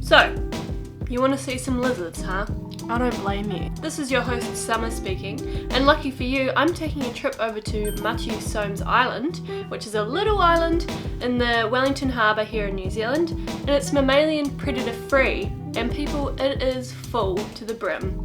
So, you want to see some lizards, huh? I don't blame you. This is your host Summer speaking, and lucky for you, I'm taking a trip over to Soames Island, which is a little island in the Wellington Harbour here in New Zealand, and it's mammalian predator free, and people, it is full to the brim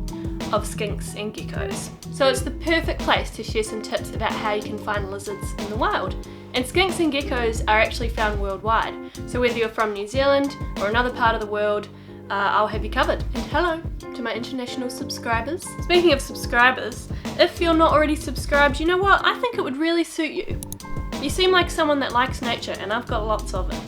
of skinks and geckos. So it's the perfect place to share some tips about how you can find lizards in the wild. And skinks and geckos are actually found worldwide, so whether you're from New Zealand or another part of the world, I'll have you covered. And hello to my international subscribers. Speaking of subscribers, if you're not already subscribed, you know what? I think it would really suit you. You seem like someone that likes nature, and I've got lots of it.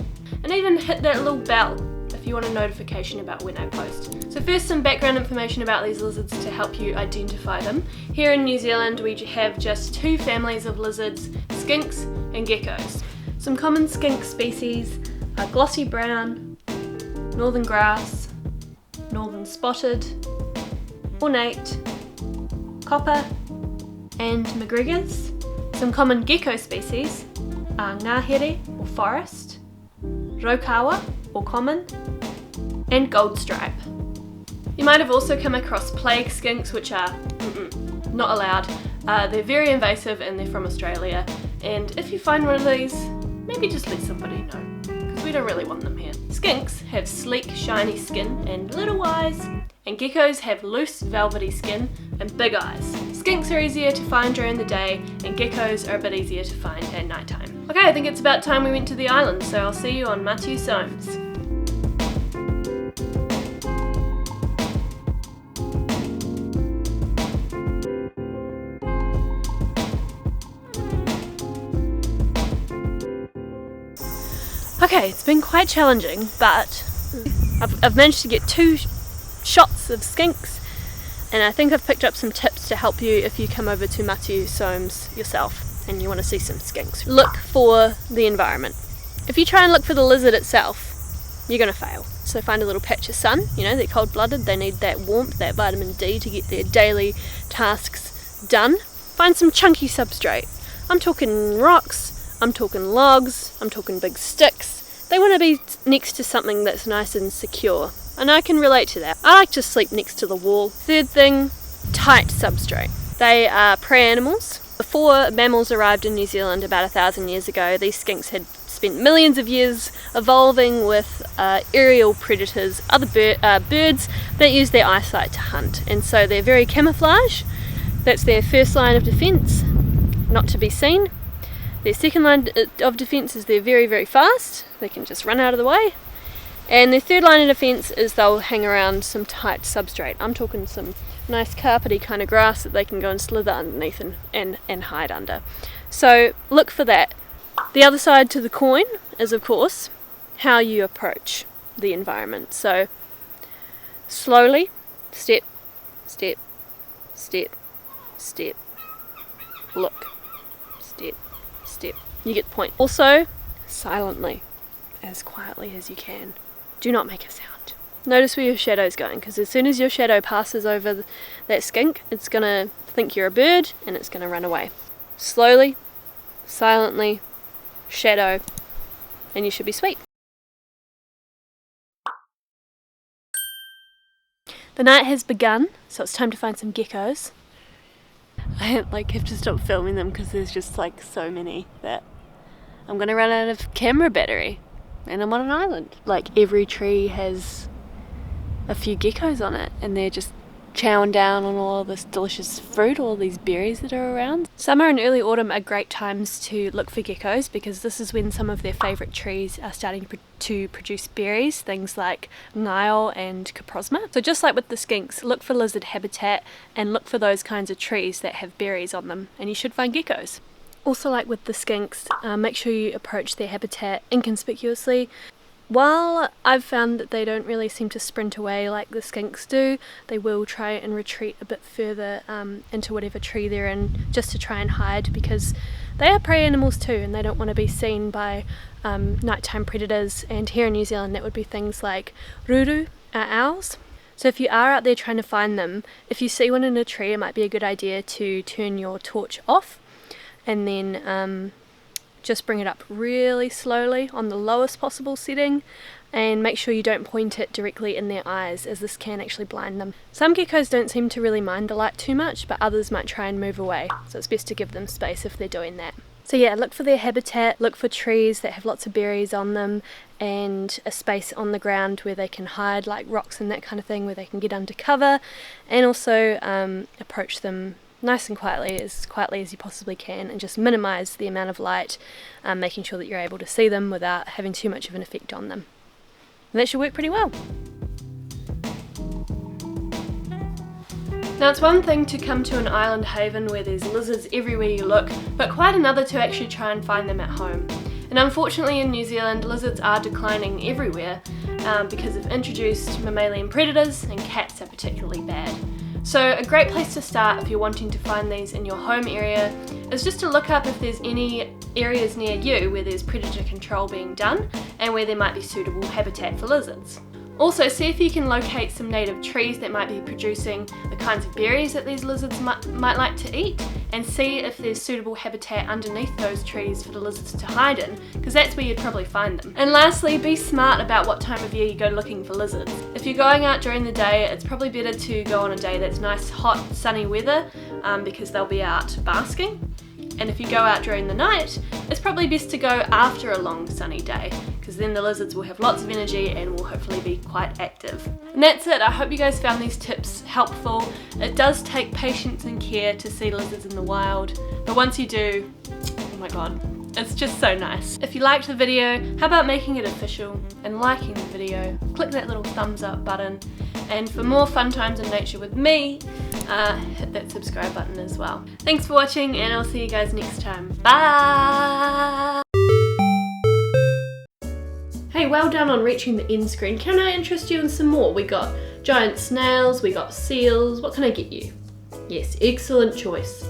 And even hit that little bell if you want a notification about when I post. So first, some background information about these lizards to help you identify them. Here in New Zealand we have just two families of lizards, skinks and geckos. Some common skink species are glossy brown, northern grass, northern spotted, ornate, copper and McGregor's. Some common gecko species are ngahere or forest, rokawa or common, and gold stripe. You might have also come across plague skinks, which are not allowed. They're very invasive and they're from Australia, and if you find one of these, maybe just let somebody know, because we don't really want them here. Skinks have sleek, shiny skin and little eyes, and geckos have loose, velvety skin and big eyes. Skinks are easier to find during the day, and geckos are a bit easier to find at night time. Okay, I think it's about time we went to the island, so I'll see you on Soames. Okay, it's been quite challenging, but I've managed to get 2 shots of skinks, and I think I've picked up some tips to help you if you come over to Soames yourself and you want to see some skinks. Look for the environment. If you try and look for the lizard itself, you're going to fail. So find a little patch of sun. You know, they're cold-blooded, they need that warmth, that vitamin D to get their daily tasks done. Find some chunky substrate. I'm talking rocks, I'm talking logs, I'm talking big sticks. They want to be next to something that's nice and secure, and I can relate to that. I like to sleep next to the wall. Third thing, tight substrate. They are prey animals. Before mammals arrived in New Zealand about 1,000 years ago, these skinks had spent millions of years evolving with aerial predators, other birds that use their eyesight to hunt, and so they're very camouflage. That's their first line of defense, not to be seen. Their second line of defense is they're very, very fast. They can just run out of the way. And their third line of defense is they'll hang around some tight substrate. I'm talking some nice carpety kind of grass that they can go and slither underneath and hide under. So look for that. The other side to the coin is, of course, how you approach the environment. So slowly, step, step, step, step, look, step, step. You get the point. Also, silently, as quietly as you can. Do not make a sound. Notice where your shadow's going, because as soon as your shadow passes over that skink, it's going to think you're a bird and it's going to run away. Slowly, silently, shadow, and you should be sweet. The night has begun, so it's time to find some geckos. I have to stop filming them because there's just so many that I'm going to run out of camera battery, and I'm on an island. Every tree has a few geckos on it, and they're just chowing down on all this delicious fruit, all these berries that are around. Summer and early autumn are great times to look for geckos because this is when some of their favourite trees are starting to produce berries, things like ngao and coprosma. So just like with the skinks, look for lizard habitat and look for those kinds of trees that have berries on them, and you should find geckos. Also, like with the skinks, make sure you approach their habitat inconspicuously. While I've found that they don't really seem to sprint away like the skinks do, they will try and retreat a bit further into whatever tree they're in just to try and hide, because they are prey animals too and they don't want to be seen by nighttime predators, and here in New Zealand that would be things like ruru, owls. So if you are out there trying to find them, if you see one in a tree, it might be a good idea to turn your torch off and then just bring it up really slowly on the lowest possible setting, and make sure you don't point it directly in their eyes, as this can actually blind them. Some geckos don't seem to really mind the light too much, but others might try and move away, so it's best to give them space if they're doing that. So yeah, look for their habitat, look for trees that have lots of berries on them, and a space on the ground where they can hide, like rocks and that kind of thing, where they can get under cover, and also approach them nice and quietly as you possibly can, and just minimize the amount of light, making sure that you're able to see them without having too much of an effect on them. And that should work pretty well. Now, it's one thing to come to an island haven where there's lizards everywhere you look, but quite another to actually try and find them at home. And unfortunately in New Zealand, lizards are declining everywhere because of introduced mammalian predators, and cats are particularly bad. So a great place to start if you're wanting to find these in your home area is just to look up if there's any areas near you where there's predator control being done and where there might be suitable habitat for lizards. Also, see if you can locate some native trees that might be producing the kinds of berries that these lizards might like to eat, and see if there's suitable habitat underneath those trees for the lizards to hide in, because that's where you'd probably find them. And lastly, be smart about what time of year you go looking for lizards. If you're going out during the day, it's probably better to go on a day that's nice, hot, sunny weather, because they'll be out basking. And if you go out during the night, it's probably best to go after a long sunny day, because then the lizards will have lots of energy and will hopefully be quite active. And that's it. I hope you guys found these tips helpful. It does take patience and care to see lizards in the wild, but once you do, oh my god, it's just so nice. If you liked the video, how about making it official and liking the video? Click that little thumbs up button, and for more fun times in nature with me, hit that subscribe button as well. Thanks for watching, and I'll see you guys next time. Bye! Hey, well done on reaching the end screen. Can I interest you in some more? We got giant snails, we got seals. What can I get you? Yes, excellent choice.